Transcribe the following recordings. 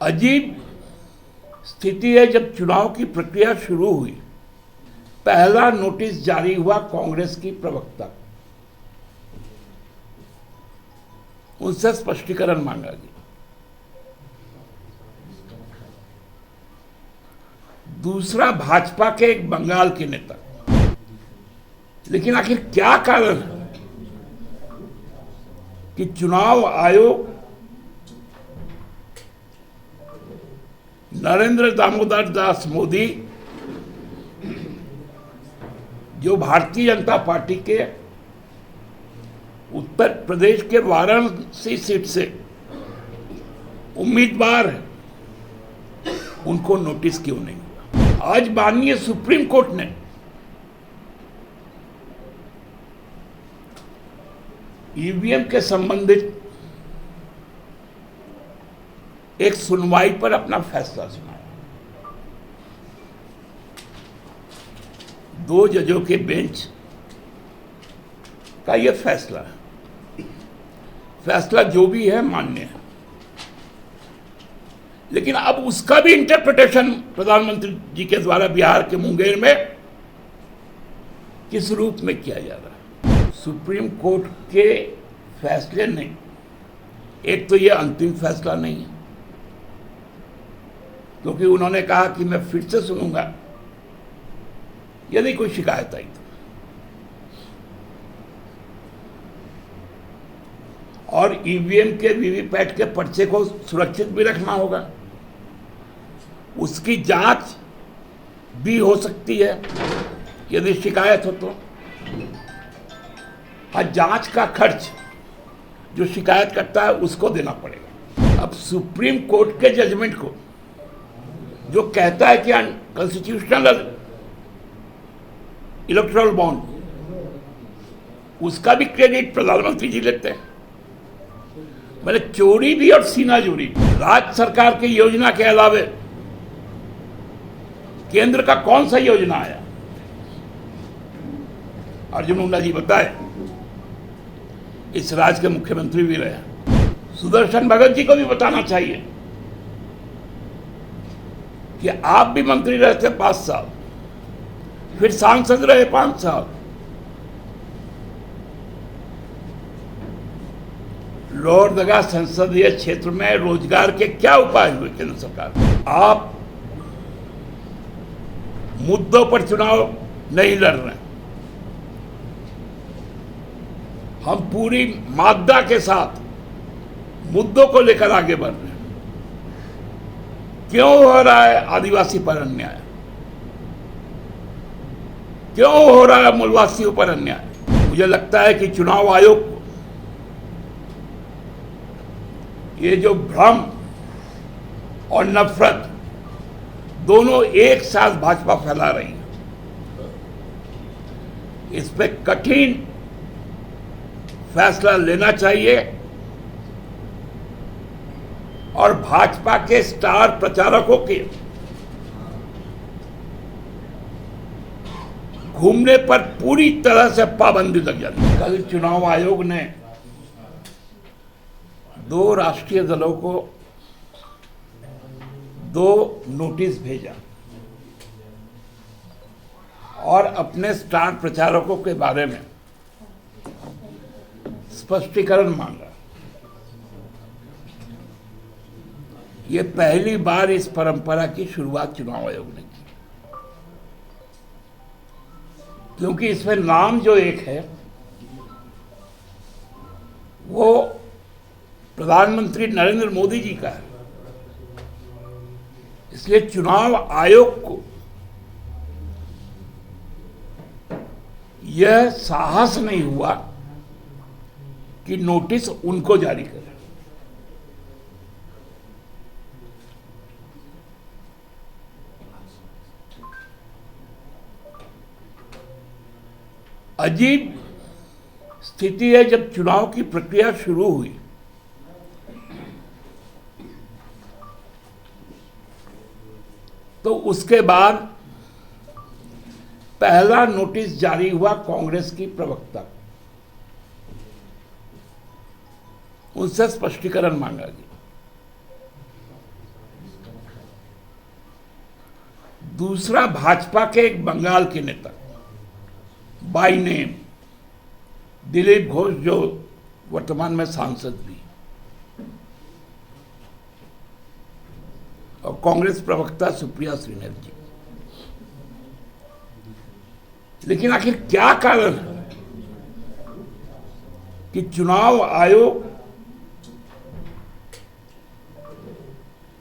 अजीब स्थिति है। जब चुनाव की प्रक्रिया शुरू हुई, पहला नोटिस जारी हुआ कांग्रेस की प्रवक्ता, उनसे स्पष्टीकरण मांगा गया। दूसरा भाजपा के एक बंगाल के नेता। लेकिन आखिर क्या कारण है कि चुनाव आयोग नरेंद्र दामोदर दास मोदी, जो भारतीय जनता पार्टी के उत्तर प्रदेश के वाराणसी सीट से उम्मीदवार है, उनको नोटिस क्यों नहीं हुआ? आज माननीय सुप्रीम कोर्ट ने ईवीएम के संबंधित एक सुनवाई पर अपना फैसला सुनाया। 2 जजों के बेंच का यह फैसला है। फैसला जो भी है मान्य है, लेकिन अब उसका भी इंटरप्रिटेशन प्रधानमंत्री जी के द्वारा बिहार के मुंगेर में किस रूप में किया जा रहा है। सुप्रीम कोर्ट के फैसले ने, एक तो यह अंतिम फैसला नहीं है, क्योंकि उन्होंने कहा कि मैं फिर से सुनूंगा यदि कोई शिकायत आई तो, और ईवीएम के वीवीपैट के पर्चे को सुरक्षित भी रखना होगा। उसकी जांच भी हो सकती है यदि शिकायत हो तो, और जांच का खर्च जो शिकायत करता है उसको देना पड़ेगा। अब सुप्रीम कोर्ट के जजमेंट को जो कहता है कि अनकॉन्स्टिट्यूशनल इलेक्टोरल बॉन्ड, उसका भी क्रेडिट प्रधानमंत्री जी लेते हैं। मैंने चोरी भी और सीना जोड़ी, राज्य सरकार की योजना के अलावे केंद्र का कौन सा योजना आया? अर्जुन मुंडा जी बताए, इस राज्य के मुख्यमंत्री भी रहे। सुदर्शन भगत जी को भी बताना चाहिए कि आप भी मंत्री रहे थे 5 साल, फिर सांसद रहे 5 साल। लोहरदगा संसदीय क्षेत्र में रोजगार के क्या उपाय हुए केंद्र सरकार? आप मुद्दों पर चुनाव नहीं लड़ रहे। हम पूरी मादा के साथ मुद्दों को लेकर आगे बढ़ रहे हैं। क्यों हो रहा है आदिवासी पर अन्याय? क्यों हो रहा है मूलवासियों पर अन्याय? मुझे लगता है कि चुनाव आयोग को ये जो भ्रम और नफरत दोनों एक साथ भाजपा फैला रही है, इस पे कठिन फैसला लेना चाहिए और भाजपा के स्टार प्रचारकों के घूमने पर पूरी तरह से पाबंदी लग जाती है। कल चुनाव आयोग ने 2 राष्ट्रीय दलों को 2 नोटिस भेजा और अपने स्टार प्रचारकों के बारे में स्पष्टीकरण मांगा। ये पहली बार इस परंपरा की शुरुआत चुनाव आयोग ने की, क्योंकि इसमें नाम जो एक है वो प्रधानमंत्री नरेंद्र मोदी जी का है। इसलिए चुनाव आयोग को यह साहस नहीं हुआ कि नोटिस उनको जारी करे। अजीब स्थिति है। जब चुनाव की प्रक्रिया शुरू हुई, तो उसके बाद पहला नोटिस जारी हुआ कांग्रेस की प्रवक्ता, उनसे स्पष्टीकरण मांगा गया। दूसरा भाजपा के एक बंगाल के नेता बाय नेम दिलीप घोष, जो वर्तमान में सांसद भी, और कांग्रेस प्रवक्ता सुप्रिया श्रीनेर जी। लेकिन आखिर क्या कारण है कि चुनाव आयोग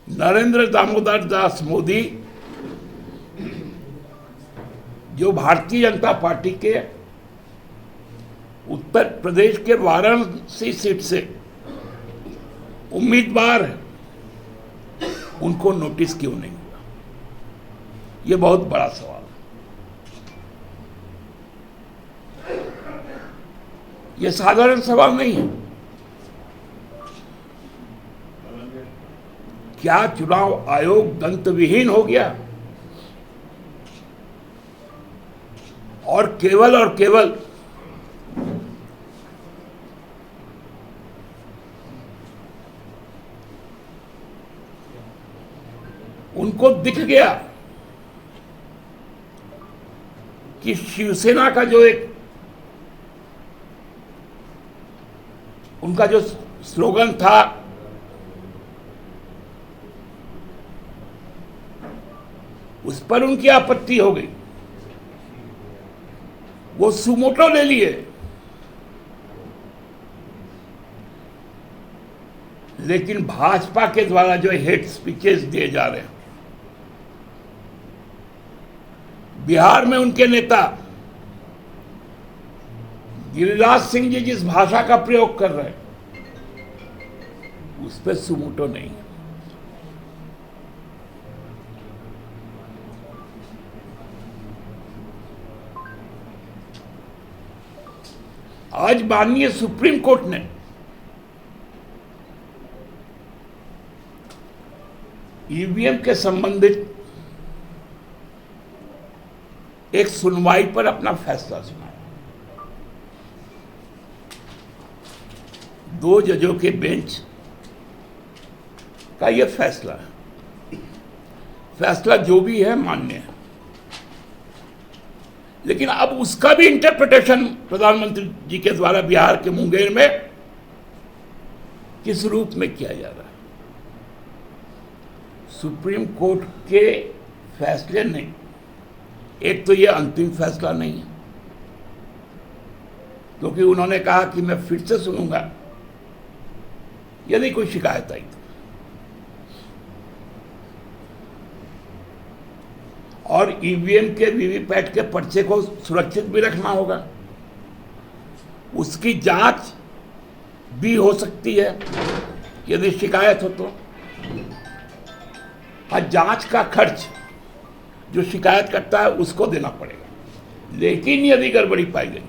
नरेंद्र दामोदर दास मोदी, जो भारतीय जनता पार्टी के उत्तर प्रदेश के वाराणसी सीट से उम्मीदवार है, उनको नोटिस क्यों नहीं हुआ? यह बहुत बड़ा सवाल है। यह साधारण सवाल नहीं है। क्या चुनाव आयोग दंतविहीन हो गया और केवल उनको दिख गया कि शिवसेना का जो एक उनका जो स्लोगन था, उस पर उनकी आपत्ति हो गई, वो सुमोटो ले लिए। लेकिन भाजपा के द्वारा जो हेट स्पीचेस दिए जा रहे हैं, बिहार में उनके नेता गिरिराज सिंह जी जिस भाषा का प्रयोग कर रहे हैं, उस पर सुमोटो नहीं है। आज माननीय सुप्रीम कोर्ट ने ईवीएम के संबंधित एक सुनवाई पर अपना फैसला सुनाया। 2 जजों के बेंच का यह फैसला है। फैसला जो भी है मान्य है, लेकिन अब उसका भी इंटरप्रिटेशन प्रधानमंत्री जी के द्वारा बिहार के मुंगेर में किस रूप में किया जा रहा है। सुप्रीम कोर्ट के फैसले ने, एक तो ये अंतिम फैसला नहीं है, क्योंकि उन्होंने कहा कि मैं फिर से सुनूंगा यदि कोई शिकायत आई तो, और ईवीएम के वीवीपैट के पर्चे को सुरक्षित भी रखना होगा। उसकी जांच भी हो सकती है यदि शिकायत हो तो, और जांच का खर्च जो शिकायत करता है उसको देना पड़ेगा। लेकिन यदि गड़बड़ी पाई गई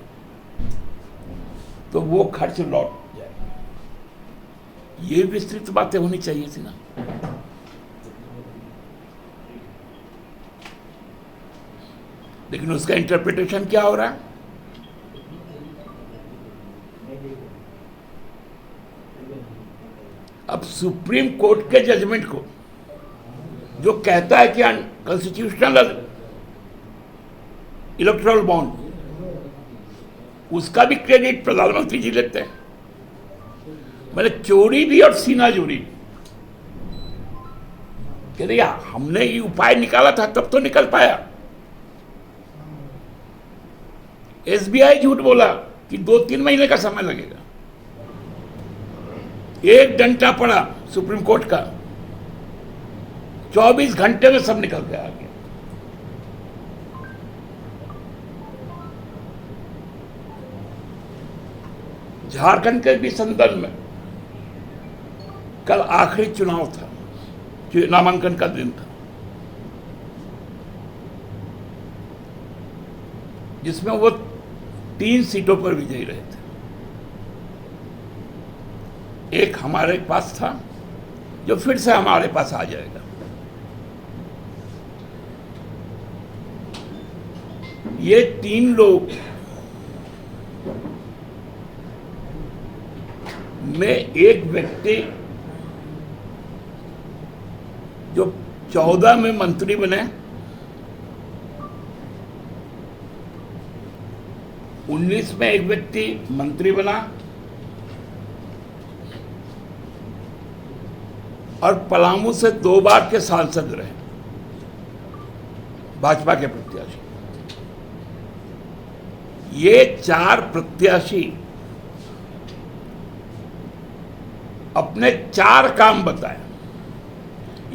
तो वो खर्च लौट जाएगा। ये विस्तृत बातें होनी चाहिए थी ना। लेकिन उसका इंटरप्रिटेशन क्या हो रहा है? अब सुप्रीम कोर्ट के जजमेंट को, जो कहता है कि अनकॉन्स्टिट्यूशनल इलेक्टोरल बॉन्ड, उसका भी क्रेडिट प्रधानमंत्री जी लेते हैं। मैंने चोरी भी और सीना जोड़ी कह दिया, हमने ये उपाय निकाला था तब तो निकल पाया। एसबीआई झूठ बोला कि 2-3 महीने का समय लगेगा। एक डंडा पड़ा सुप्रीम कोर्ट का, 24 घंटे में सब निकल के आ गया। झारखंड के भी संदर्भ में कल आखिरी चुनाव था, नामांकन का दिन था, जिसमें वो 3 सीटों पर विजयी रहे थे। एक हमारे पास था जो फिर से हमारे पास आ जाएगा। ये 3 लोग में एक व्यक्ति जो 14 में मंत्री बने 19 में एक व्यक्ति मंत्री बना और पलामू से 2 बार के सांसद रहे, भाजपा के प्रत्याशी। ये 4 प्रत्याशी अपने 4 काम बताए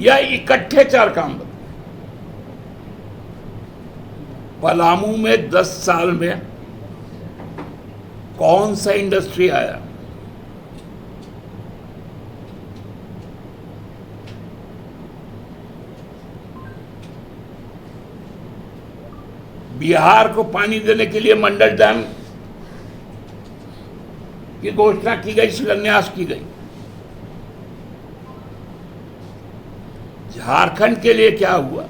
या इकट्ठे 4 काम बताए। पलामू में 10 साल में कौन सा इंडस्ट्री आया, बिहार को पानी देने के लिए मंडल डैम की घोषणा की गई, शिलान्यास की गई। झारखंड के लिए क्या हुआ,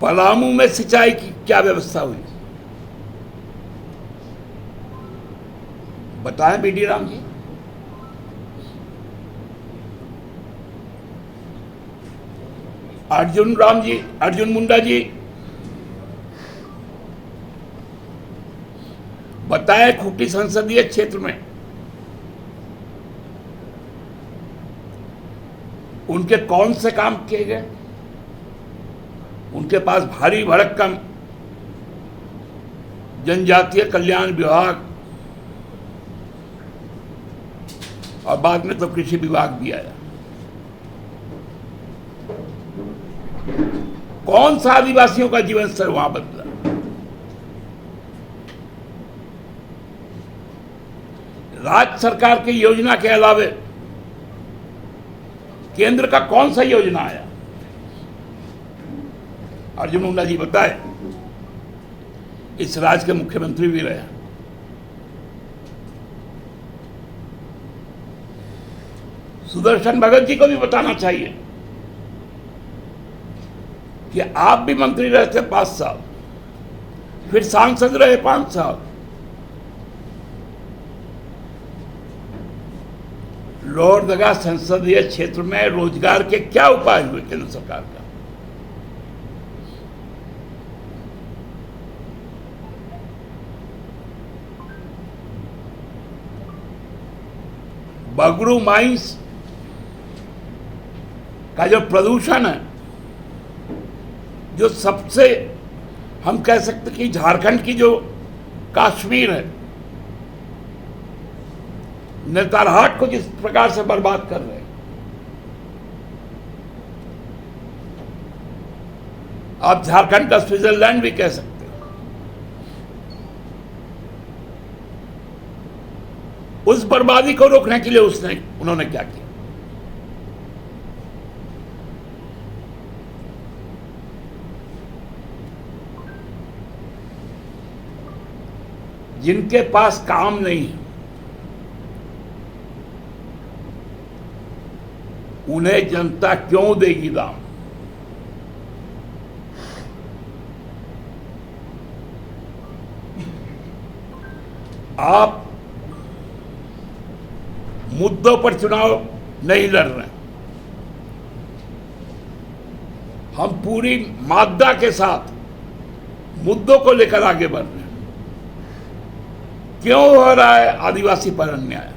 पलामू में सिंचाई की क्या व्यवस्था हुई, बताएं बीडी राम जी। अर्जुन मुंडा जी बताएं खूंटी संसदीय क्षेत्र में उनके कौन से काम किए गए। उनके पास भारी भड़क्कम जनजातीय कल्याण विभाग और बाद में तो कृषि विभाग भी आया। कौन सा आदिवासियों का जीवन स्तर वहां बदला। राज्य सरकार की योजना के अलावे केंद्र का कौन सा योजना आया, अर्जुन मुंडा जी बताए। इस राज्य के मुख्यमंत्री भी रहे। सुदर्शन भगत जी को भी बताना चाहिए कि आप भी मंत्री रहे थे 5 साल, फिर सांसद रहे 5 साल। लोहरदगा संसदीय क्षेत्र में रोजगार के क्या उपाय हुए केंद्र सरकार का। बगरू माइंस का जो प्रदूषण है, जो सबसे हम कह सकते कि झारखंड की जो कश्मीर है, नेतारहाट को जिस प्रकार से बर्बाद कर रहे हैं, आप झारखंड का स्विट्जरलैंड भी कह सकते हैं। उस बर्बादी को रोकने के लिए उन्होंने क्या किया। जिनके पास काम नहीं है उन्हें जनता क्यों देगी दाम। आप मुद्दों पर चुनाव नहीं लड़ रहे। हम पूरी मादा के साथ मुद्दों को लेकर आगे बढ़ रहे हैं। क्यों हो रहा है आदिवासी पर अन्याय,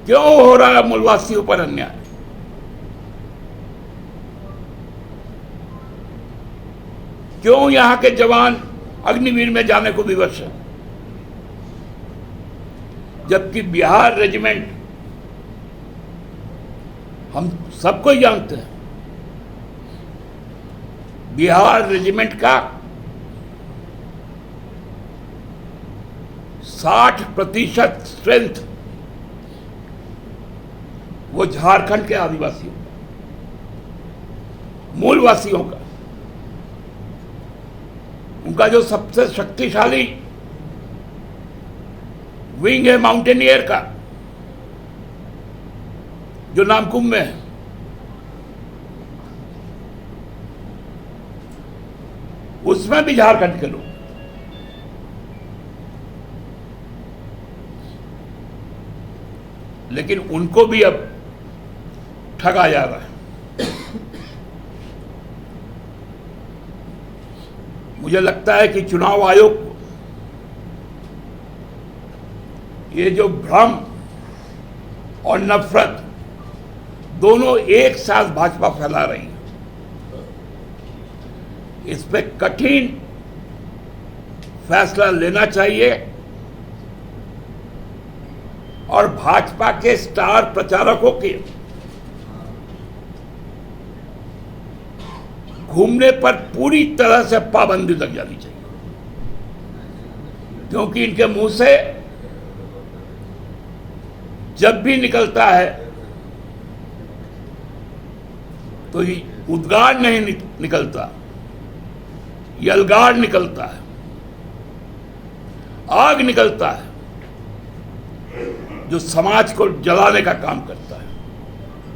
क्यों हो रहा है मूलवासियों पर अन्याय, क्यों यहां के जवान अग्निवीर में जाने को विवश है, जबकि बिहार रेजिमेंट हम सबको ही जानते हैं, बिहार रेजिमेंट का 60% स्ट्रेंथ वो झारखंड के आदिवासियों का, मूलवासियों का। उनका जो सबसे शक्तिशाली विंग है माउंटेनियर का, जो नामकुम में है, उसमें भी झारखंड के लोग। लेकिन उनको भी अब ठगा जा रहा है। मुझे लगता है कि चुनाव आयोग को ये जो भ्रम और नफरत दोनों एक साथ भाजपा फैला रही है, इस पे कठिन फैसला लेना चाहिए और भाजपा के स्टार प्रचारकों के घूमने पर पूरी तरह से पाबंदी लग जानी चाहिए, क्योंकि इनके मुंह से जब भी निकलता है तो ये उद्गार नहीं निकलता, यलगार निकलता है, आग निकलता है जो समाज को जलाने का काम करता है।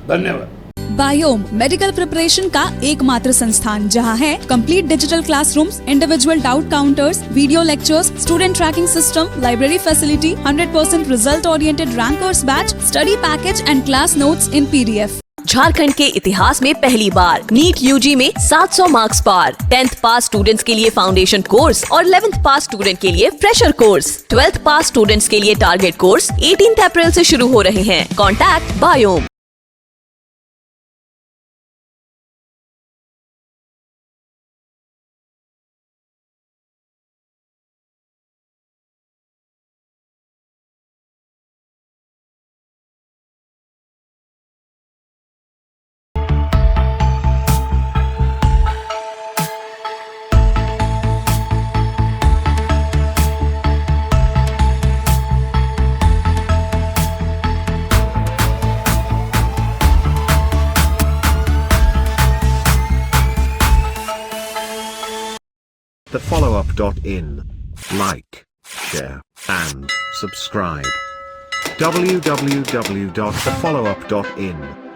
धन्यवाद। बायोम मेडिकल प्रिपरेशन का एकमात्र संस्थान जहां है complete digital classrooms, individual doubt counters, video lectures, student tracking system, library facility, 100% result oriented rankers batch, study package and class notes in PDF। Jharkhand के इतिहास में पहली बार नीट UG में 700 मार्क्स पार। 10th पास स्टूडेंट्स के लिए फाउंडेशन कोर्स और 11th पास student के लिए फ्रेशर कोर्स। 12th पास स्टूडेंट्स के लिए टारगेट कोर्स 18 अप्रैल से शुरू हो रहे हैं। Contact biome. The followup.in. Like, share, and subscribe. www.thefollowup.in